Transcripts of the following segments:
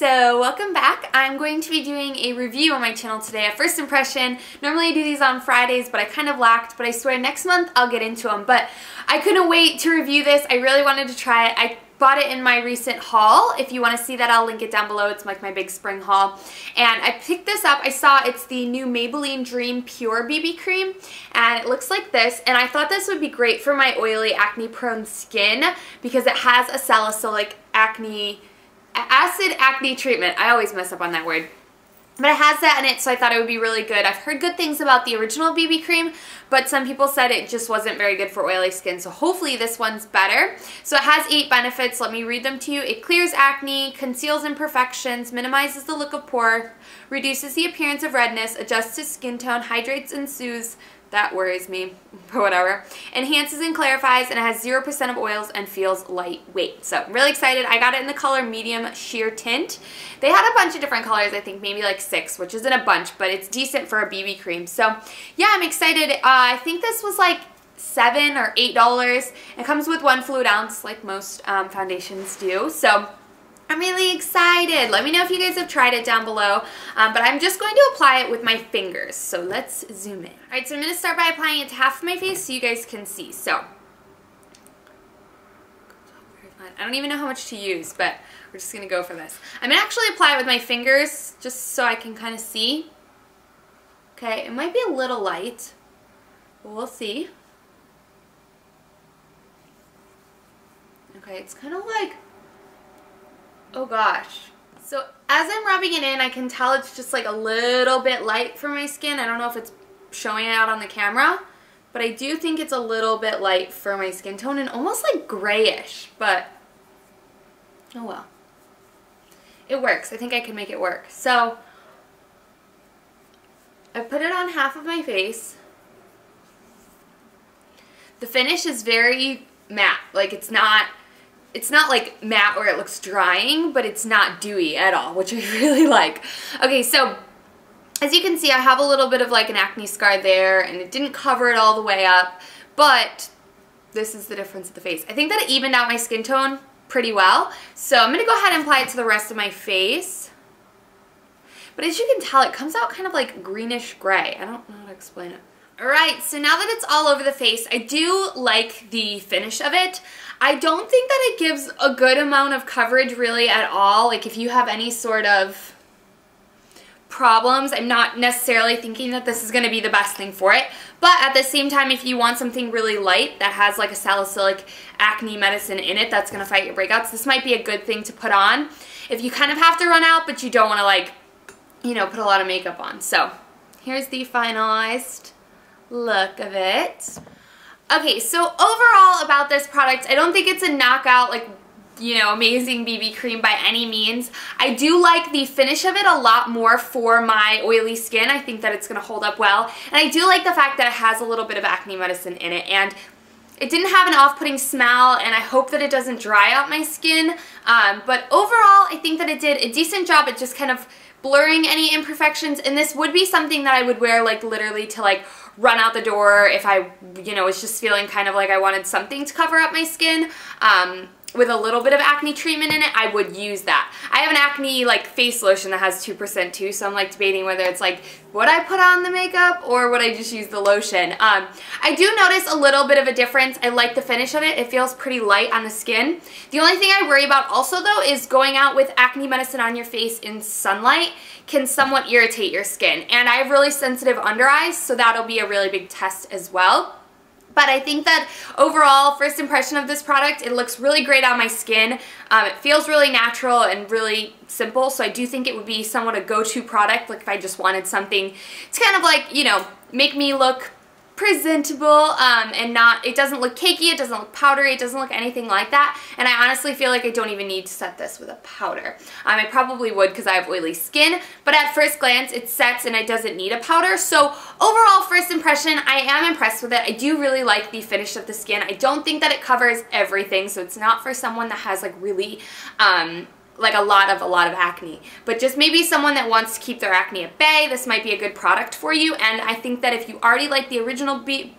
so welcome back. I'm going to be doing a review on my channel today, a first impression. Normally I do these on Fridays, but I kind of lacked, but I swear next month I'll get into them. But I couldn't wait to review this. I really wanted to try it. I bought it in my recent haul. If you want to see that, I'll link it down below. It's like my big spring haul. And I picked this up. I saw it's the new Maybelline Dream Pure BB Cream, and it looks like this. And I thought this would be great for my oily, acne-prone skin because it has a salicylic acid acne treatment. I always mess up on that word. But it has that in it, so I thought it would be really good. I've heard good things about the original BB cream, but some people said it just wasn't very good for oily skin, so hopefully this one's better. So it has 8 benefits. Let me read them to you. It clears acne, conceals imperfections, minimizes the look of pore, reduces the appearance of redness, adjusts to skin tone, hydrates and soothes. That worries me, but whatever. Enhances and clarifies, and it has 0% of oils and feels lightweight. So I'm really excited. I got it in the color medium sheer tint. They had a bunch of different colors, I think maybe like 6, which isn't a bunch, but it's decent for a BB cream. So yeah, I'm excited. I think this was like $7 or $8. It comes with 1 fluid ounce like most foundations do. So I'm really excited. Let me know if you guys have tried it down below, but I'm just going to apply it with my fingers, so let's zoom in. Alright, so I'm going to start by applying it to half of my face so you guys can see. So, I don't even know how much to use, but we're just going to go for this. I'm going to actually apply it with my fingers just so I can kind of see. Okay, it might be a little light, but we'll see. Okay, it's kind of like, oh gosh. So as I'm rubbing it in, I can tell it's just like a little bit light for my skin. I don't know if it's showing it out on the camera, but I do think it's a little bit light for my skin tone and almost like grayish, but oh well. It works. I think I can make it work. So I put it on half of my face. The finish is very matte. Like it's not like matte where it looks drying, but it's not dewy at all, which I really like. Okay, so as you can see, I have a little bit of like an acne scar there, and it didn't cover it all the way up, but this is the difference of the face. I think that it evened out my skin tone pretty well, so I'm going to go ahead and apply it to the rest of my face. But as you can tell, it comes out kind of like greenish gray. I don't know how to explain it. Alright, so now that it's all over the face, I do like the finish of it. I don't think that it gives a good amount of coverage really at all. Like if you have any sort of problems, I'm not necessarily thinking that this is going to be the best thing for it. But at the same time, if you want something really light that has like a salicylic acne medicine in it that's going to fight your breakouts, this might be a good thing to put on if you kind of have to run out but you don't want to like, you know, put a lot of makeup on. So here's the finalized look of it. Okay, so overall about this product, I don't think it's a knockout, like, you know, amazing BB cream by any means. I do like the finish of it a lot more for my oily skin. I think that it's going to hold up well. And I do like the fact that it has a little bit of acne medicine in it. And it didn't have an off-putting smell, and I hope that it doesn't dry out my skin. But overall, I think that it did a decent job at just kind of blurring any imperfections, and this would be something that I would wear like literally to like run out the door if I, you know, was just feeling kind of like I wanted something to cover up my skin. With a little bit of acne treatment in it, I would use that. I have an acne like face lotion that has 2% too, so I'm like debating whether it's like, would I put on the makeup or would I just use the lotion? I do notice a little bit of a difference. I like the finish of it. It feels pretty light on the skin. The only thing I worry about also though is going out with acne medicine on your face in sunlight can somewhat irritate your skin. And I have really sensitive under eyes, so that'll be a really big test as well. But I think that overall, first impression of this product, it looks really great on my skin. It feels really natural and really simple, so I do think it would be somewhat a go-to product, like if I just wanted something to kind of like, you know, make me look presentable and not, it doesn't look cakey, it doesn't look powdery, it doesn't look anything like that, and I honestly feel like I don't even need to set this with a powder. I probably would because I have oily skin, but at first glance it sets and it doesn't need a powder. So overall, first impression, I am impressed with it. I do really like the finish of the skin. I don't think that it covers everything, so it's not for someone that has like really like a lot of acne. But just maybe someone that wants to keep their acne at bay, this might be a good product for you. And I think that if you already like the original Maybelline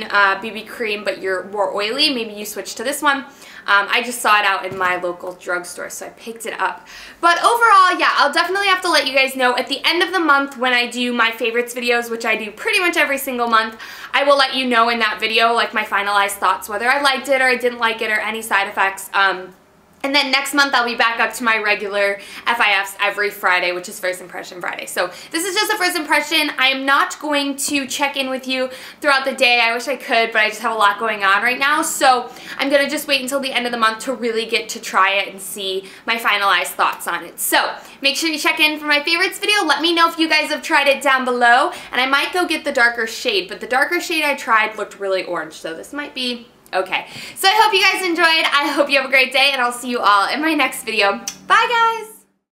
BB cream, but you're more oily, maybe you switch to this one. I just saw it out in my local drugstore, so I picked it up. But overall, yeah, I'll definitely have to let you guys know at the end of the month when I do my favorites videos, which I do pretty much every single month. I will let you know in that video, like, my finalized thoughts, whether I liked it or I didn't like it or any side effects. And then next month I'll be back up to my regular FIFs every Friday, which is First Impression Friday. So this is just a first impression. I am not going to check in with you throughout the day. I wish I could, but I just have a lot going on right now. So I'm going to just wait until the end of the month to really get to try it and see my finalized thoughts on it. So make sure you check in for my favorites video. Let me know if you guys have tried it down below. And I might go get the darker shade, but the darker shade I tried looked really orange. So this might be okay. So I hope you guys enjoyed. I hope you have a great day, and I'll see you all in my next video. Bye, guys!